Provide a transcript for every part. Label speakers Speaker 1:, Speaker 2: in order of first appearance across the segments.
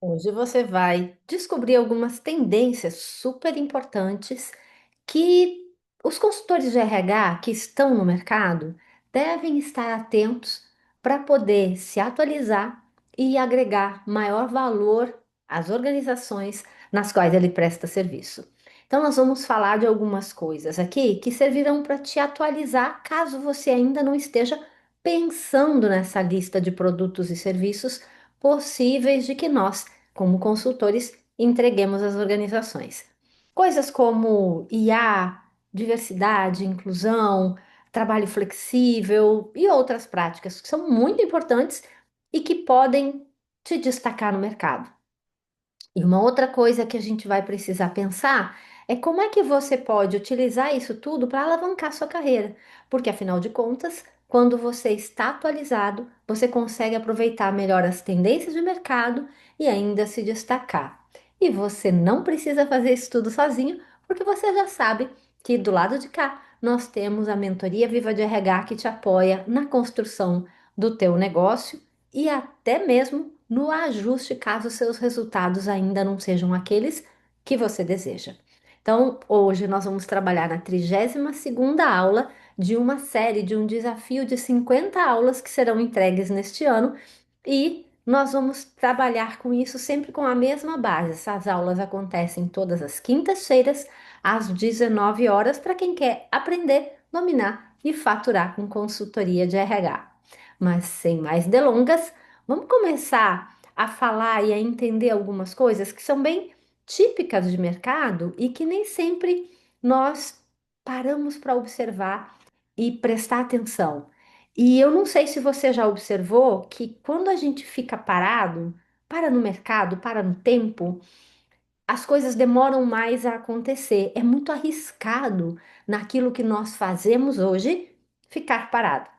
Speaker 1: Hoje você vai descobrir algumas tendências super importantes que os consultores de RH que estão no mercado devem estar atentos para poder se atualizar e agregar maior valor às organizações nas quais ele presta serviço. Então, nós vamos falar de algumas coisas aqui que servirão para te atualizar caso você ainda não esteja pensando nessa lista de produtos e serviços possíveis de que nós, como consultores, entreguemos às organizações. Coisas como IA, diversidade, inclusão, trabalho flexível e outras práticas que são muito importantes e que podem te destacar no mercado. E uma outra coisa que a gente vai precisar pensar é como é que você pode utilizar isso tudo para alavancar sua carreira, porque afinal de contas, quando você está atualizado, você consegue aproveitar melhor as tendências de mercado e ainda se destacar. E você não precisa fazer isso tudo sozinho, porque você já sabe que do lado de cá nós temos a Mentoria Viva de RH que te apoia na construção do teu negócio e até mesmo no ajuste caso seus resultados ainda não sejam aqueles que você deseja. Então, hoje nós vamos trabalhar na 32ª aula de uma série de um desafio de 50 aulas que serão entregues neste ano e nós vamos trabalhar com isso sempre com a mesma base. Essas aulas acontecem todas as quintas-feiras às 19 horas para quem quer aprender, dominar e faturar com consultoria de RH. Mas sem mais delongas, vamos começar a falar e a entender algumas coisas que são bem típicas de mercado e que nem sempre nós paramos para observar e prestar atenção. E eu não sei se você já observou que quando a gente fica parado, para no mercado, para no tempo, as coisas demoram mais a acontecer. É muito arriscado naquilo que nós fazemos hoje ficar parado.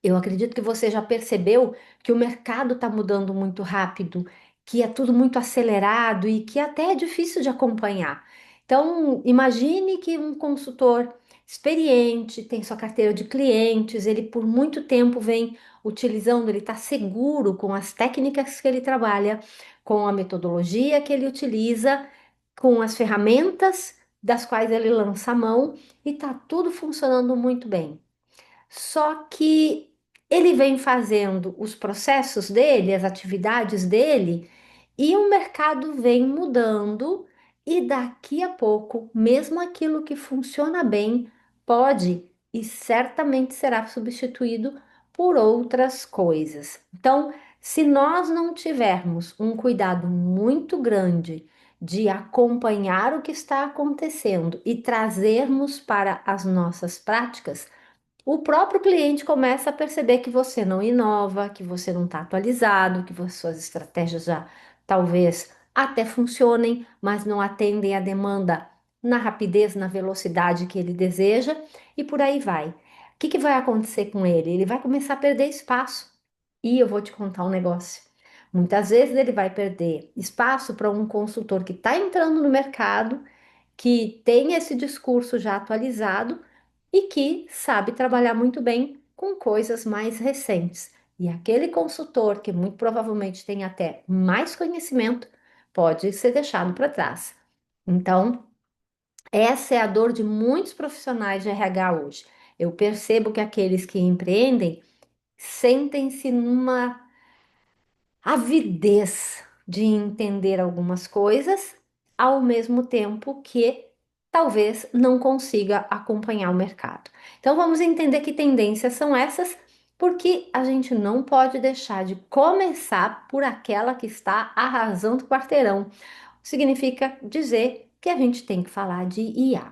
Speaker 1: Eu acredito que você já percebeu que o mercado está mudando muito rápido, que é tudo muito acelerado e que até é difícil de acompanhar. Então, imagine que um consultor experiente tem sua carteira de clientes, ele por muito tempo vem utilizando, ele está seguro com as técnicas que ele trabalha, com a metodologia que ele utiliza, com as ferramentas das quais ele lança a mão e está tudo funcionando muito bem. Só que ele vem fazendo os processos dele, as atividades dele, e o mercado vem mudando, e daqui a pouco, mesmo aquilo que funciona bem, pode e certamente será substituído por outras coisas. Então, se nós não tivermos um cuidado muito grande de acompanhar o que está acontecendo e trazermos para as nossas práticas, o próprio cliente começa a perceber que você não inova, que você não está atualizado, que suas estratégias já talvez até funcionem, mas não atendem à demanda na rapidez, na velocidade que ele deseja, e por aí vai. O que que vai acontecer com ele? Ele vai começar a perder espaço. E eu vou te contar um negócio. Muitas vezes ele vai perder espaço para um consultor que está entrando no mercado, que tem esse discurso já atualizado e que sabe trabalhar muito bem com coisas mais recentes. E aquele consultor que muito provavelmente tem até mais conhecimento pode ser deixado para trás. Então, essa é a dor de muitos profissionais de RH hoje. Eu percebo que aqueles que empreendem sentem-se numa avidez de entender algumas coisas, ao mesmo tempo que talvez não consiga acompanhar o mercado. Então vamos entender que tendências são essas, porque a gente não pode deixar de começar por aquela que está arrasando o quarteirão. Significa dizer que a gente tem que falar de IA.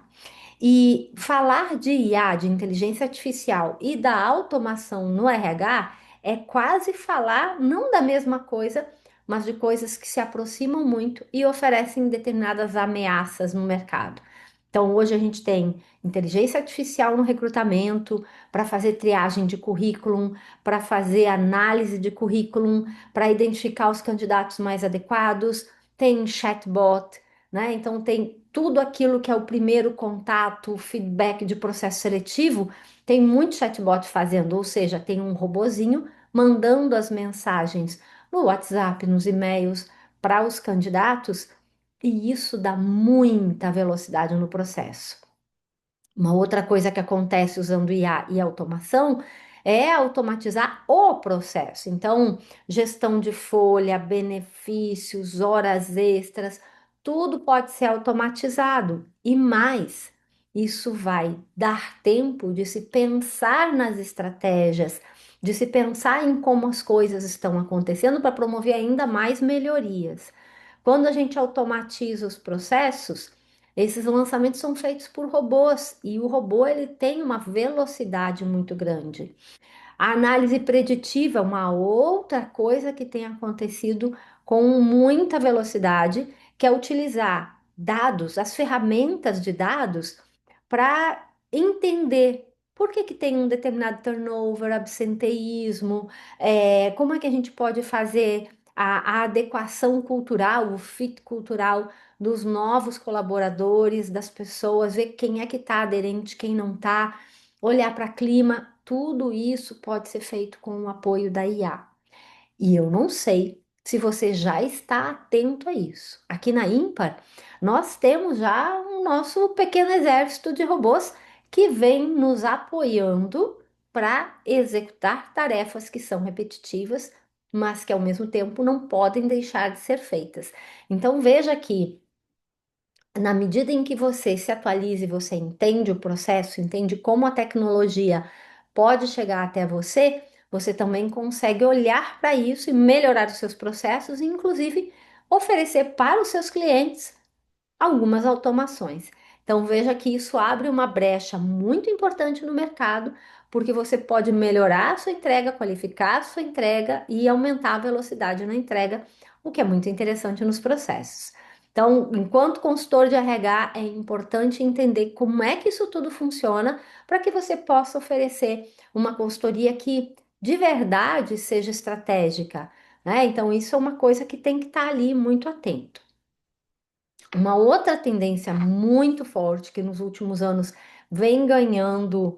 Speaker 1: E falar de IA, de inteligência artificial e da automação no RH é quase falar não da mesma coisa, mas de coisas que se aproximam muito e oferecem determinadas ameaças no mercado. Então, hoje a gente tem inteligência artificial no recrutamento, para fazer triagem de currículo, para fazer análise de currículo, para identificar os candidatos mais adequados, tem chatbot, né? Então, tem tudo aquilo que é o primeiro contato, feedback de processo seletivo, tem muito chatbot fazendo, ou seja, tem um robozinho mandando as mensagens no WhatsApp, nos e-mails, para os candidatos, e isso dá muita velocidade no processo. Uma outra coisa que acontece usando IA e automação é automatizar o processo. Então, gestão de folha, benefícios, horas extras, tudo pode ser automatizado. E mais, isso vai dar tempo de se pensar nas estratégias, de se pensar em como as coisas estão acontecendo para promover ainda mais melhorias. Quando a gente automatiza os processos, esses lançamentos são feitos por robôs e o robô ele tem uma velocidade muito grande. A análise preditiva é uma outra coisa que tem acontecido com muita velocidade, que é utilizar dados, as ferramentas de dados, para entender por que que tem um determinado turnover, absenteísmo, como é que a gente pode fazer a adequação cultural, o fit cultural dos novos colaboradores, das pessoas, ver quem é que está aderente, quem não está, olhar para clima, tudo isso pode ser feito com o apoio da IA. E eu não sei se você já está atento a isso. Aqui na Ímpar, nós temos já o nosso pequeno exército de robôs que vem nos apoiando para executar tarefas que são repetitivas, mas que ao mesmo tempo não podem deixar de ser feitas. Então veja que na medida em que você se atualiza e você entende o processo, entende como a tecnologia pode chegar até você, você também consegue olhar para isso e melhorar os seus processos, e inclusive oferecer para os seus clientes algumas automações. Então veja que isso abre uma brecha muito importante no mercado, porque você pode melhorar a sua entrega, qualificar a sua entrega e aumentar a velocidade na entrega, o que é muito interessante nos processos. Então, enquanto consultor de RH, é importante entender como é que isso tudo funciona para que você possa oferecer uma consultoria que de verdade seja estratégica, né? Então, isso é uma coisa que tem que estar ali muito atento. Uma outra tendência muito forte que nos últimos anos vem ganhando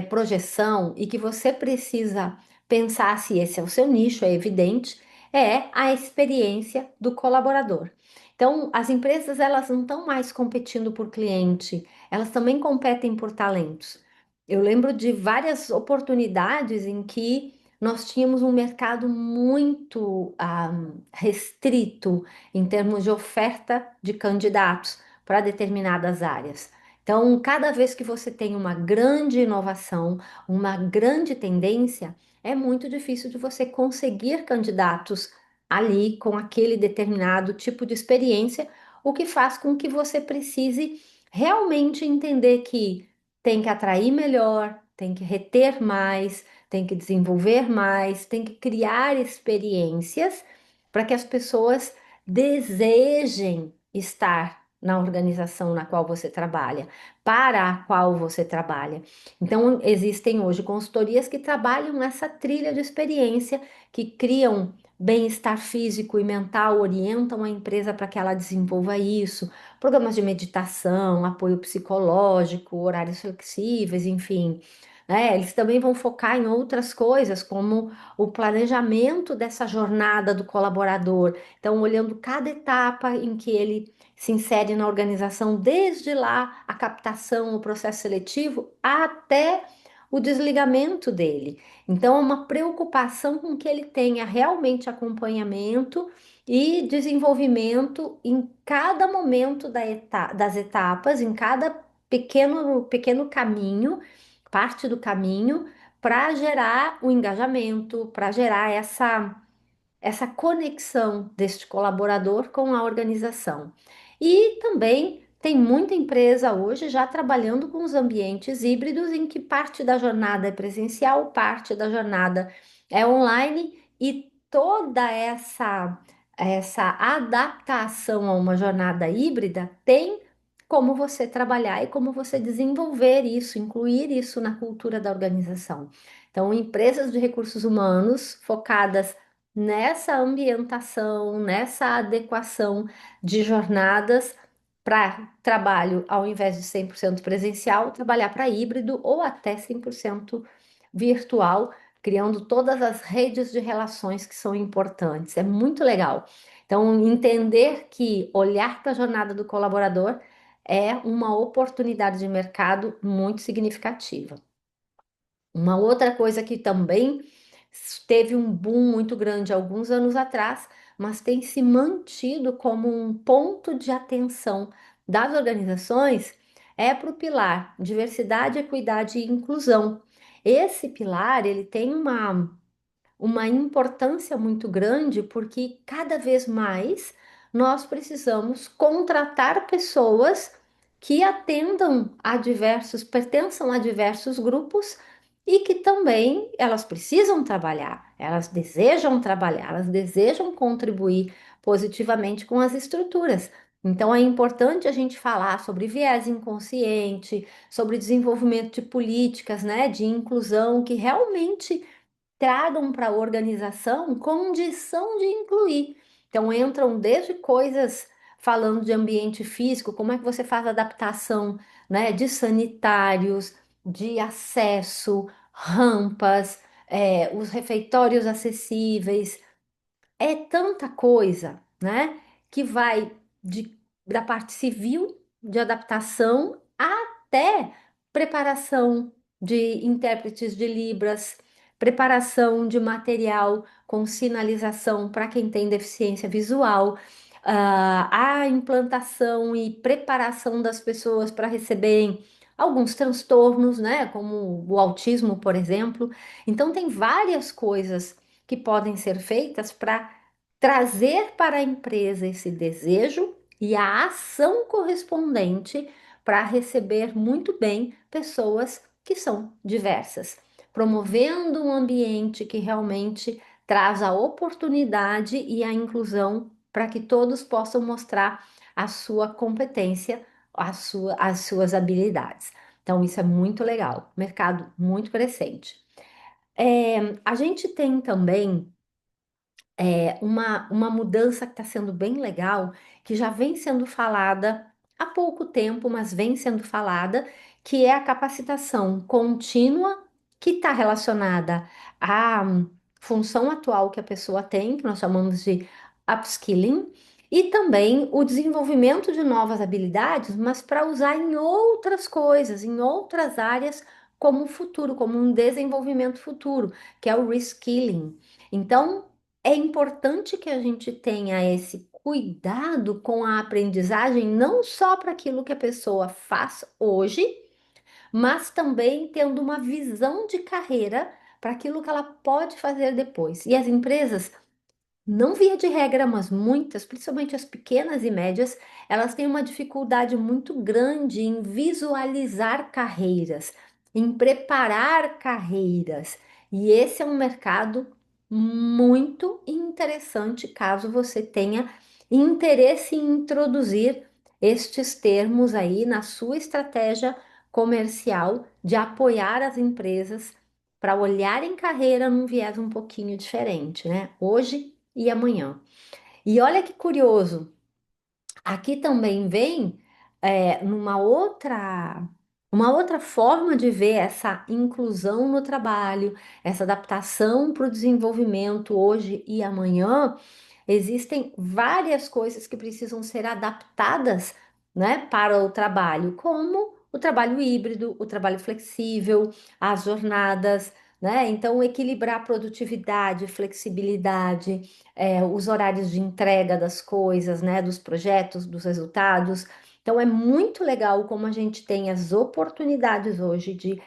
Speaker 1: projeção e que você precisa pensar se esse é o seu nicho, é evidente, é a experiência do colaborador. Então, as empresas elas não estão mais competindo por cliente, elas também competem por talentos. Eu lembro de várias oportunidades em que nós tínhamos um mercado muito restrito em termos de oferta de candidatos para determinadas áreas. Então, cada vez que você tem uma grande inovação, uma grande tendência, é muito difícil de você conseguir candidatos ali com aquele determinado tipo de experiência, o que faz com que você precise realmente entender que tem que atrair melhor, tem que reter mais, tem que desenvolver mais, tem que criar experiências para que as pessoas desejem estar na organização na qual você trabalha, para a qual você trabalha. Então, existem hoje consultorias que trabalham essa trilha de experiência, que criam bem-estar físico e mental, orientam a empresa para que ela desenvolva isso, programas de meditação, apoio psicológico, horários flexíveis, enfim. Eles também vão focar em outras coisas, como o planejamento dessa jornada do colaborador. Então, olhando cada etapa em que ele se insere na organização, desde lá a captação, o processo seletivo, até o desligamento dele. Então, é uma preocupação com que ele tenha realmente acompanhamento e desenvolvimento em cada momento das etapas, em cada pequeno caminho, parte do caminho, para gerar o engajamento, para gerar essa conexão deste colaborador com a organização. E também tem muita empresa hoje já trabalhando com os ambientes híbridos em que parte da jornada é presencial, parte da jornada é online e toda essa adaptação a uma jornada híbrida tem como você trabalhar e como você desenvolver isso, incluir isso na cultura da organização. Então, empresas de recursos humanos focadas nessa ambientação, nessa adequação de jornadas para trabalho, ao invés de 100% presencial, trabalhar para híbrido ou até 100% virtual, criando todas as redes de relações que são importantes. É muito legal. Então, entender que olhar para a jornada do colaborador é uma oportunidade de mercado muito significativa. Uma outra coisa que também teve um boom muito grande alguns anos atrás, mas tem se mantido como um ponto de atenção das organizações, é para o pilar diversidade, equidade e inclusão. Esse pilar, ele tem uma importância muito grande porque cada vez mais nós precisamos contratar pessoas que atendam a diversos, pertençam a diversos grupos e que também elas precisam trabalhar, elas desejam contribuir positivamente com as estruturas. Então é importante a gente falar sobre viés inconsciente, sobre desenvolvimento de políticas, né, de inclusão que realmente tragam para a organização condição de incluir. Então, entram desde coisas falando de ambiente físico, como é que você faz a adaptação, né, de sanitários, de acesso, rampas, os refeitórios acessíveis, é tanta coisa, né? Que vai da parte civil, de adaptação, até preparação de intérpretes de Libras, preparação de material com sinalização para quem tem deficiência visual, a implantação e preparação das pessoas para receberem alguns transtornos, né? Como o autismo, por exemplo. Então, tem várias coisas que podem ser feitas para trazer para a empresa esse desejo e a ação correspondente para receber muito bem pessoas que são diversas, promovendo um ambiente que realmente traz a oportunidade e a inclusão para que todos possam mostrar a sua competência, as suas habilidades. Então, isso é muito legal, mercado muito crescente. A gente tem também uma mudança que está sendo bem legal, que já vem sendo falada há pouco tempo, mas vem sendo falada, que é a capacitação contínua, que está relacionada à função atual que a pessoa tem, que nós chamamos de upskilling, e também o desenvolvimento de novas habilidades, mas para usar em outras coisas, em outras áreas, como o futuro, como um desenvolvimento futuro, que é o reskilling. Então, é importante que a gente tenha esse cuidado com a aprendizagem, não só para aquilo que a pessoa faz hoje, mas também tendo uma visão de carreira para aquilo que ela pode fazer depois. E as empresas, não via de regra, mas muitas, principalmente as pequenas e médias, elas têm uma dificuldade muito grande em visualizar carreiras, em preparar carreiras. E esse é um mercado muito interessante caso você tenha interesse em introduzir estes termos aí na sua estratégia comercial de apoiar as empresas para olhar em carreira num viés um pouquinho diferente, né? Hoje e amanhã. E olha que curioso, aqui também vem uma outra forma de ver essa inclusão no trabalho, essa adaptação para o desenvolvimento hoje e amanhã. Existem várias coisas que precisam ser adaptadas, né, para o trabalho, como o trabalho híbrido, o trabalho flexível, as jornadas, né? Então, equilibrar produtividade, flexibilidade, os horários de entrega das coisas, né, dos projetos, dos resultados. Então, é muito legal como a gente tem as oportunidades hoje de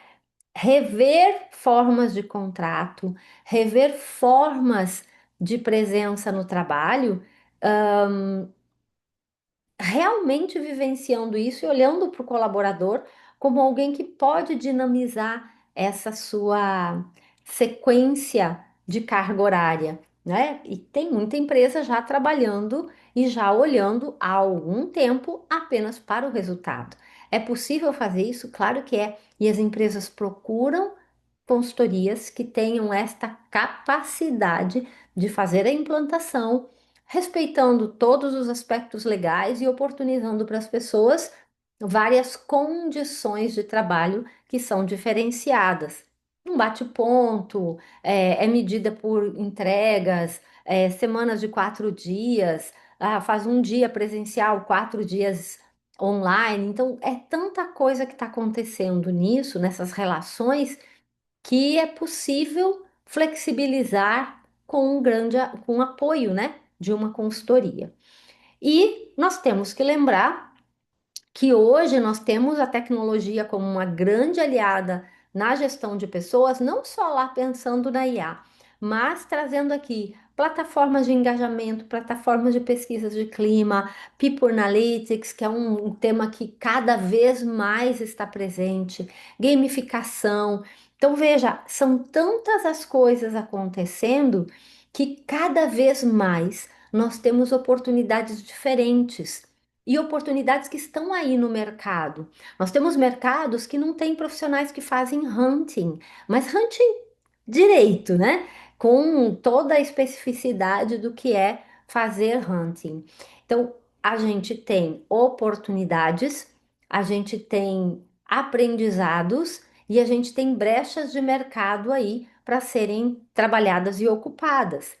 Speaker 1: rever formas de contrato, rever formas de presença no trabalho, realmente vivenciando isso e olhando para o colaborador como alguém que pode dinamizar essa sua sequência de carga horária, né? E tem muita empresa já trabalhando e já olhando há algum tempo apenas para o resultado. É possível fazer isso? Claro que é. E as empresas procuram consultorias que tenham esta capacidade de fazer a implantação respeitando todos os aspectos legais e oportunizando para as pessoas várias condições de trabalho que são diferenciadas. um bate-ponto, é medida por entregas, semanas de 4 dias, faz um dia presencial, 4 dias online. Então, é tanta coisa que está acontecendo nisso, nessas relações, que é possível flexibilizar com com apoio, né, de uma consultoria. E nós temos que lembrar que hoje nós temos a tecnologia como uma grande aliada na gestão de pessoas, não só lá pensando na IA, mas trazendo aqui plataformas de engajamento, plataformas de pesquisas de clima, People Analytics, que é um tema que cada vez mais está presente, gamificação. Então, veja, são tantas as coisas acontecendo que cada vez mais nós temos oportunidades diferentes e oportunidades que estão aí no mercado. Nós temos mercados que não têm profissionais que fazem hunting, mas hunting direito, né? Com toda a especificidade do que é fazer hunting. Então, a gente tem oportunidades, a gente tem aprendizados e a gente tem brechas de mercado aí para serem trabalhadas e ocupadas.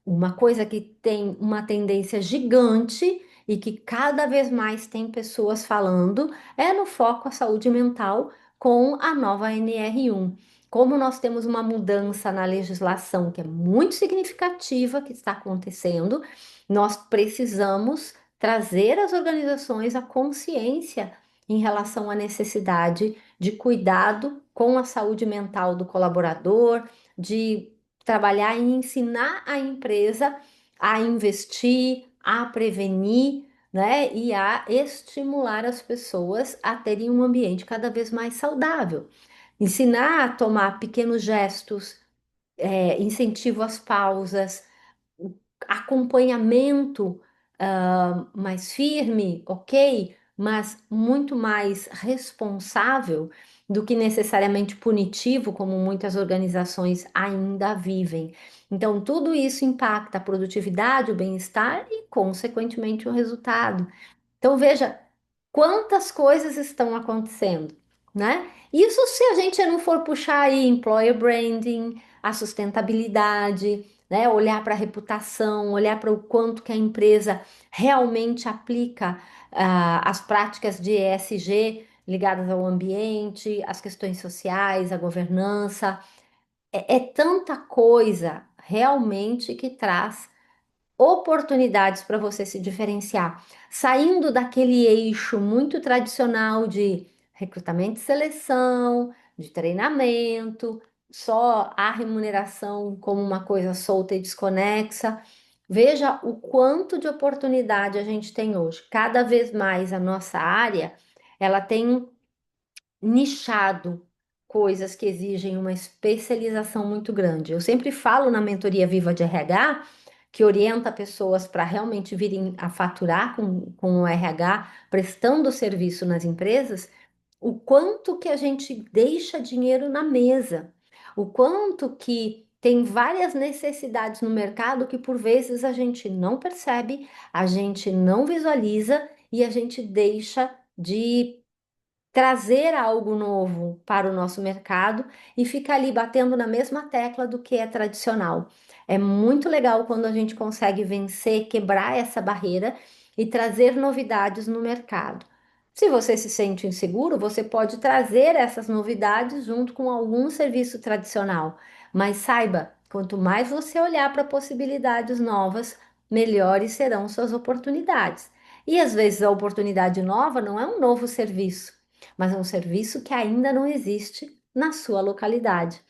Speaker 1: Uma coisa que tem uma tendência gigante e que cada vez mais tem pessoas falando é no foco à saúde mental com a nova NR1. Como nós temos uma mudança na legislação que é muito significativa que está acontecendo, nós precisamos trazer às organizações a consciência em relação à necessidade de cuidado com a saúde mental do colaborador, de trabalhar e ensinar a empresa a investir, a prevenir, né? E a estimular as pessoas a terem um ambiente cada vez mais saudável. Ensinar a tomar pequenos gestos, incentivo às pausas, acompanhamento mais firme, ok, mas muito mais responsável do que necessariamente punitivo, como muitas organizações ainda vivem. Então, tudo isso impacta a produtividade, o bem-estar e, consequentemente, o resultado. Então, veja quantas coisas estão acontecendo, né? Isso se a gente não for puxar aí employer branding, a sustentabilidade, né? Olhar para a reputação, olhar para o quanto que a empresa realmente aplica as práticas de ESG ligadas ao ambiente, as questões sociais, a governança. É tanta coisa realmente que traz oportunidades para você se diferenciar, saindo daquele eixo muito tradicional de recrutamento e seleção, de treinamento, só a remuneração como uma coisa solta e desconexa. Veja o quanto de oportunidade a gente tem hoje. Cada vez mais a nossa área, ela tem nichado coisas que exigem uma especialização muito grande. Eu sempre falo na mentoria Viva de RH, que orienta pessoas para realmente virem a faturar com o RH, prestando serviço nas empresas, o quanto que a gente deixa dinheiro na mesa, o quanto que tem várias necessidades no mercado que por vezes a gente não percebe, a gente não visualiza e a gente deixa de trazer algo novo para o nosso mercado e fica ali batendo na mesma tecla do que é tradicional. É muito legal quando a gente consegue vencer, quebrar essa barreira e trazer novidades no mercado. Se você se sente inseguro, você pode trazer essas novidades junto com algum serviço tradicional. Mas saiba, quanto mais você olhar para possibilidades novas, melhores serão suas oportunidades. E às vezes a oportunidade nova não é um novo serviço, mas é um serviço que ainda não existe na sua localidade.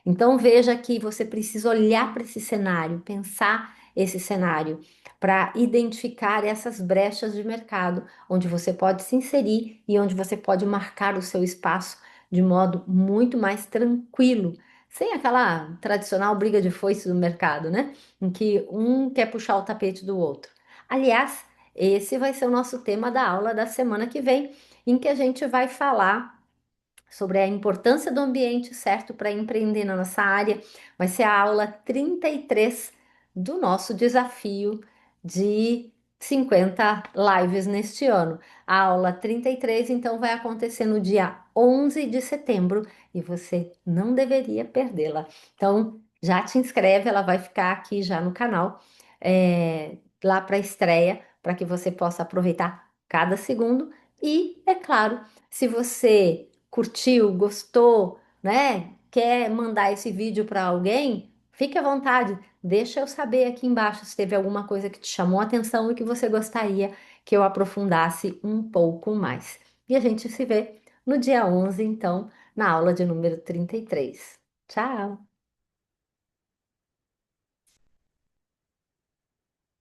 Speaker 1: Então veja que você precisa olhar para esse cenário, pensar esse cenário, para identificar essas brechas de mercado onde você pode se inserir e onde você pode marcar o seu espaço de modo muito mais tranquilo, sem aquela tradicional briga de foice do mercado, né? Em que um quer puxar o tapete do outro. Aliás, esse vai ser o nosso tema da aula da semana que vem, em que a gente vai falar sobre a importância do ambiente certo para empreender na nossa área. Vai ser a aula 33 do nosso desafio de 50 lives neste ano. A aula 33, então, vai acontecer no dia 11 de setembro e você não deveria perdê-la. Então, já te inscreve, ela vai ficar aqui já no canal, lá para a estreia, para que você possa aproveitar cada segundo. E, é claro, se você curtiu, gostou, né, quer mandar esse vídeo para alguém, fique à vontade, deixa eu saber aqui embaixo se teve alguma coisa que te chamou a atenção e que você gostaria que eu aprofundasse um pouco mais. E a gente se vê no dia 11, então, na aula de número 33. Tchau!